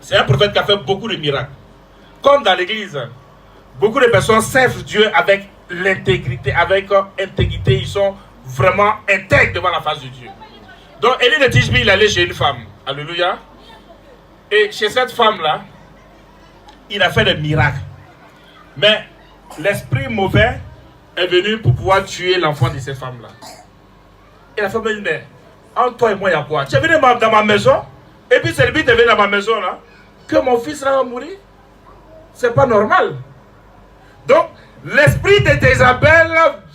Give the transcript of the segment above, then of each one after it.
C'est un prophète qui a fait beaucoup de miracles. Comme dans l'église, beaucoup de personnes servent Dieu avec l'intégrité, ils sont vraiment intègres devant la face de Dieu. Donc Élie de Tishbi, il allait chez une femme. Alléluia. Et chez cette femme-là, il a fait des miracles. Mais l'esprit mauvais est venu pour pouvoir tuer l'enfant de cette femme-là. Et la femme dit, mais entre toi et moi, il y a quoi? Tu es venu dans ma maison, et puis c'est lui qui est venu dans ma maison, là, que mon fils là va mourir? C'est pas normal. Donc, l'esprit de Jézabel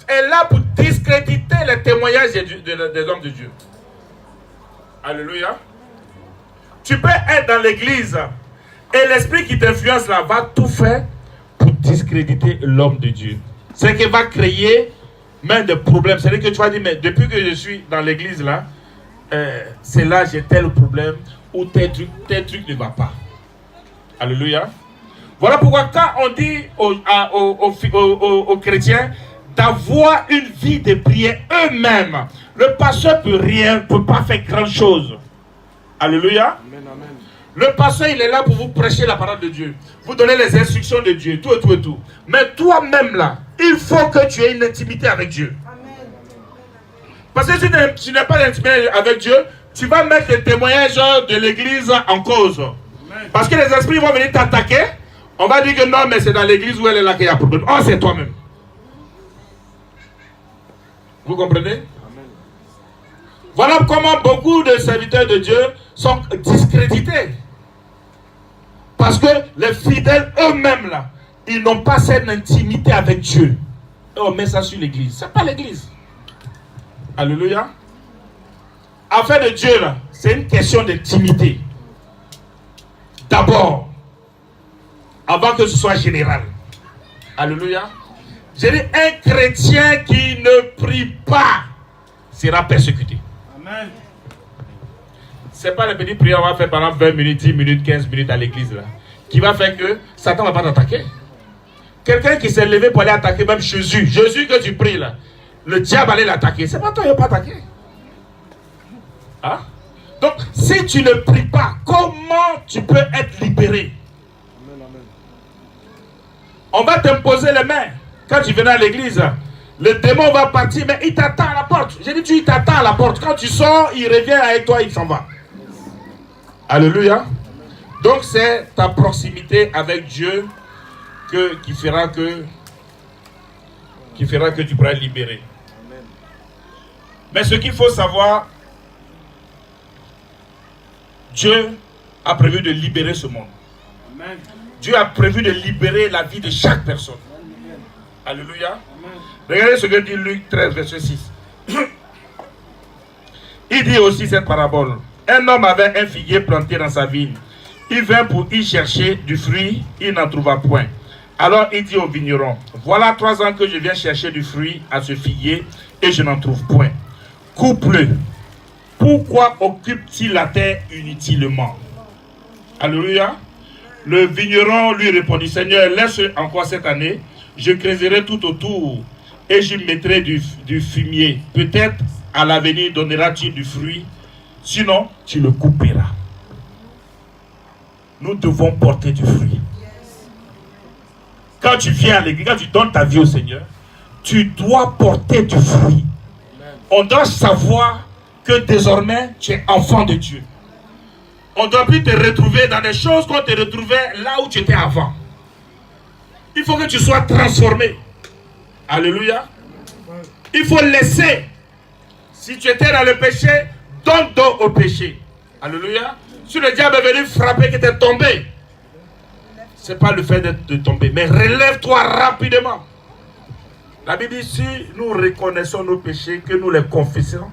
est là pour discréditer les témoignages des hommes de Dieu. Alléluia. Tu peux être dans l'église et l'esprit qui t'influence là va tout faire pour discréditer l'homme de Dieu. C'est qu'il va créer même des problèmes. C'est-à-dire que tu vas dire, mais depuis que je suis dans l'église là, c'est là j'ai tel problème ou tel truc ne va pas. Alléluia. Voilà pourquoi quand on dit aux chrétiens d'avoir une vie de prière eux-mêmes, le pasteur peut pas faire grand chose. Alléluia. Amen, amen. Le pasteur, il est là pour vous prêcher la parole de Dieu. Vous donner les instructions de Dieu, tout et tout et tout. Mais toi-même là, il faut que tu aies une intimité avec Dieu. Amen. Parce que si tu n'as pas d'intimité avec Dieu, tu vas mettre les témoignages de l'église en cause. Amen. Parce que les esprits vont venir t'attaquer. On va dire que non, mais c'est dans l'église où elle est là qu'il y a problème. Oh, c'est toi-même. Vous comprenez? Amen. Voilà comment beaucoup de serviteurs de Dieu sont discrédités. Parce que les fidèles eux-mêmes là, ils n'ont pas cette intimité avec Dieu. Et on met ça sur l'église. C'est pas l'église. Alléluia. Affaire de Dieu là, c'est une question d'intimité. D'abord, avant que ce soit général. Alléluia. J'ai dit, un chrétien qui ne prie pas sera persécuté. Amen. C'est pas les petites prières qu'on va faire pendant 20 minutes, 10 minutes, 15 minutes à l'église là, qui va faire que Satan ne va pas t'attaquer. Quelqu'un qui s'est levé pour aller attaquer même Jésus que tu pries là, le diable allait l'attaquer. C'est pas toi qui va pas attaquer. Hein? Donc, si tu ne pries pas, comment tu peux être libéré? Amen, amen. On va t'imposer les mains. Quand tu viens à l'église, le démon va partir, mais il t'attend à la porte. J'ai dit, il t'attend à la porte. Quand tu sors, il revient avec toi, il s'en va. Alléluia. Donc, c'est ta proximité avec Dieu qui fera que tu pourras être libéré. Mais ce qu'il faut savoir, Dieu a prévu de libérer ce monde. Amen. Dieu a prévu de libérer la vie de chaque personne. Amen. Alléluia. Amen. Regardez ce que dit Luc 13, verset 6. Il dit aussi cette parabole. Un homme avait un figuier planté dans sa vigne. Il vint pour y chercher du fruit, il n'en trouva point. Alors il dit au vigneron, voilà 3 ans que je viens chercher du fruit à ce figuier et je n'en trouve point. Coupe-le. Pourquoi occupe-t-il la terre inutilement? Alléluia. Le vigneron lui répondit, Seigneur, laisse encore cette année, je creuserai tout autour et je mettrai du fumier. Peut-être à l'avenir donneras-tu du fruit, sinon tu le couperas. Nous devons porter du fruit. Quand tu viens à l'église, quand tu donnes ta vie au Seigneur, tu dois porter du fruit. On doit savoir que désormais tu es enfant de Dieu. On ne doit plus te retrouver dans des choses qu'on te retrouvait là où tu étais avant. Il faut que tu sois transformé. Alléluia. Il faut laisser. Si tu étais dans le péché, donne dos au péché. Alléluia. Si le diable est venu frapper, que tu es tombé, ce n'est pas le fait de tomber, mais relève-toi rapidement. La Bible dit, si nous reconnaissons nos péchés, que nous les confessons,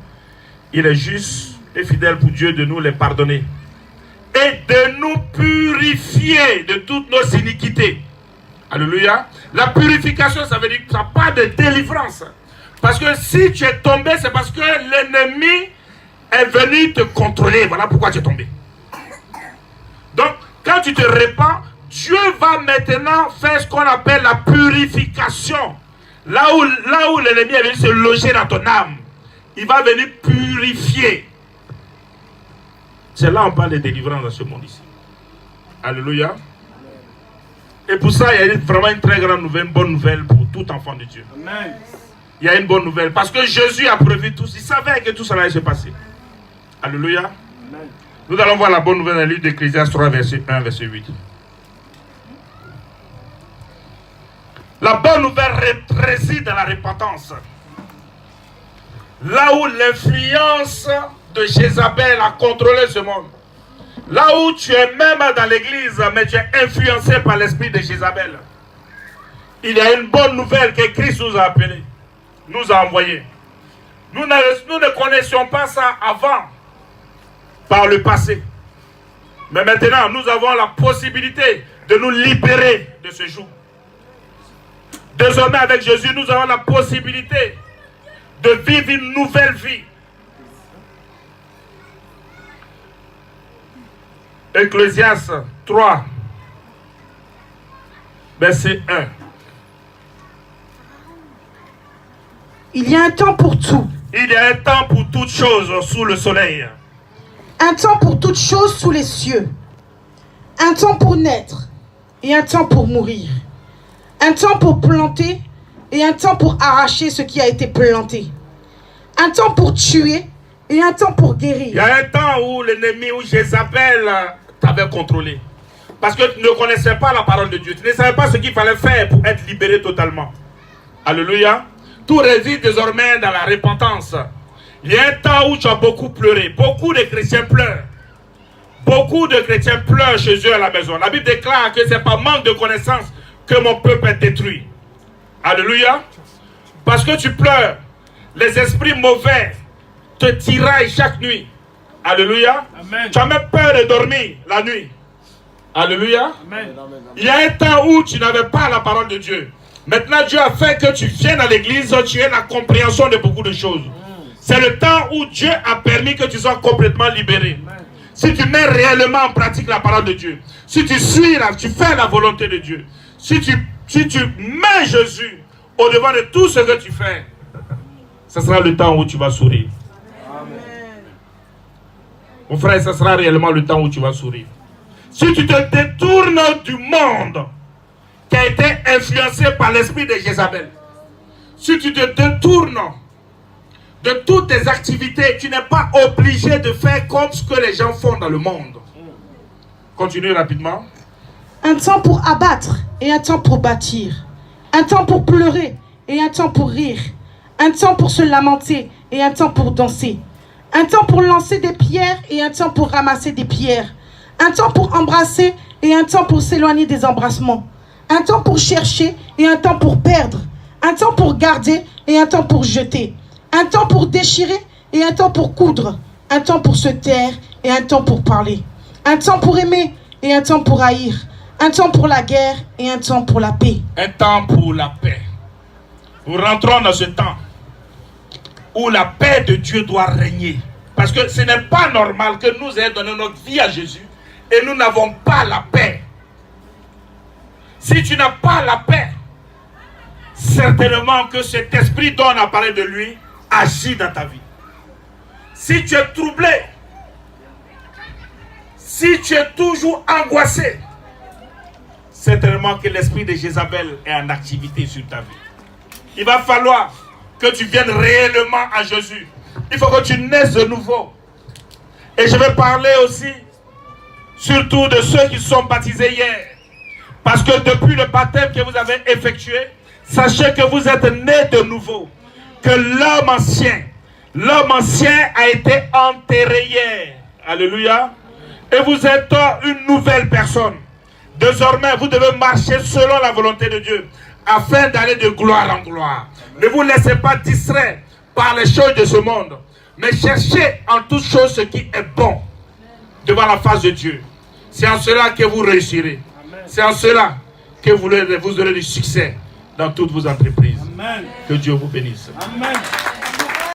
il est juste et fidèle pour Dieu de nous les pardonner et de nous purifier de toutes nos iniquités. Alléluia. La purification, ça veut dire que ça n'a pas de délivrance. Parce que si tu es tombé, c'est parce que l'ennemi est venu te contrôler. Voilà pourquoi tu es tombé. Donc, quand tu te répands, Dieu va maintenant faire ce qu'on appelle la purification. Là où l'ennemi est venu se loger dans ton âme, il va venir purifier. C'est là qu'on parle de délivrance dans ce monde ici. Alléluia. Et pour ça, il y a vraiment une très grande nouvelle, une bonne nouvelle pour tout enfant de Dieu. Amen. Il y a une bonne nouvelle parce que Jésus a prévu tout. Il savait que tout cela allait se passer. Alléluia. Amen. Nous allons voir la bonne nouvelle dans le livre d'Ecclésiaste 3, verset 1, verset 8. La bonne nouvelle réside dans la repentance. Là où l'influence de Jézabel a contrôlé ce monde. Là où tu es même dans l'église, mais tu es influencé par l'esprit de Jézabel. Il y a une bonne nouvelle que Christ nous a appelé, nous a envoyé. Nous ne connaissions pas ça avant, par le passé. Mais maintenant, nous avons la possibilité de nous libérer de ce joug. Désormais, avec Jésus, nous avons la possibilité de vivre une nouvelle vie. Ecclésiaste 3, verset 1. Il y a un temps pour tout. Il y a un temps pour toutes choses sous le soleil. Un temps pour toutes choses sous les cieux. Un temps pour naître et un temps pour mourir. Un temps pour planter et un temps pour arracher ce qui a été planté. Un temps pour tuer et un temps pour guérir. Il y a un temps où l'ennemi, où Jézabel t'avait contrôlé. Parce que tu ne connaissais pas la parole de Dieu. Tu ne savais pas ce qu'il fallait faire pour être libéré totalement. Alléluia. Tout réside désormais dans la repentance. Il y a un temps où tu as beaucoup pleuré. Beaucoup de chrétiens pleurent. Beaucoup de chrétiens pleurent chez eux à la maison. La Bible déclare que ce n'est pas manque de connaissance que mon peuple est détruit. Alléluia. Parce que tu pleures. Les esprits mauvais te tiraillent chaque nuit. Alléluia. Amen. Tu as même peur de dormir la nuit. Alléluia. Amen. Il y a un temps où tu n'avais pas la parole de Dieu. Maintenant, Dieu a fait que tu viennes à l'église, tu aies la compréhension de beaucoup de choses. C'est le temps où Dieu a permis que tu sois complètement libéré. Si tu mets réellement en pratique la parole de Dieu, si tu suis, tu fais la volonté de Dieu, si tu mets Jésus au-devant de tout ce que tu fais, ce sera le temps où tu vas sourire. Amen. Mon frère, ce sera réellement le temps où tu vas sourire. Si tu te détournes du monde qui a été influencé par l'esprit de Jézabel, si tu te détournes de toutes tes activités, tu n'es pas obligé de faire comme ce que les gens font dans le monde. Continue rapidement. Un temps pour abattre et un temps pour bâtir. Un temps pour pleurer et un temps pour rire. Un temps pour se lamenter et un temps pour danser. Un temps pour lancer des pierres et un temps pour ramasser des pierres. Un temps pour embrasser et un temps pour s'éloigner des embrassements. Un temps pour chercher et un temps pour perdre. Un temps pour garder et un temps pour jeter. Un temps pour déchirer et un temps pour coudre. Un temps pour se taire et un temps pour parler. Un temps pour aimer et un temps pour haïr. Un temps pour la guerre et un temps pour la paix. Un temps pour la paix. Nous rentrons dans ce temps où la paix de Dieu doit régner. Parce que ce n'est pas normal que nous ayons donné notre vie à Jésus et nous n'avons pas la paix. Si tu n'as pas la paix, certainement que cet esprit dont on a parlé de lui agit dans ta vie. Si tu es troublé, si tu es toujours angoissé, certainement que l'esprit de Jézabel est en activité sur ta vie. Il va falloir que tu viennes réellement à Jésus. Il faut que tu naisses de nouveau. Et je vais parler aussi, surtout de ceux qui sont baptisés hier. Parce que depuis le baptême que vous avez effectué, sachez que vous êtes nés de nouveau. Que l'homme ancien a été enterré hier. Alléluia. Et vous êtes une nouvelle personne. Désormais, vous devez marcher selon la volonté de Dieu, afin d'aller de gloire en gloire. Ne vous laissez pas distraire par les choses de ce monde, mais cherchez en toutes choses ce qui est bon devant la face de Dieu. C'est en cela que vous réussirez. C'est en cela que vous aurez du succès dans toutes vos entreprises. Amen. Que Dieu vous bénisse. Amen.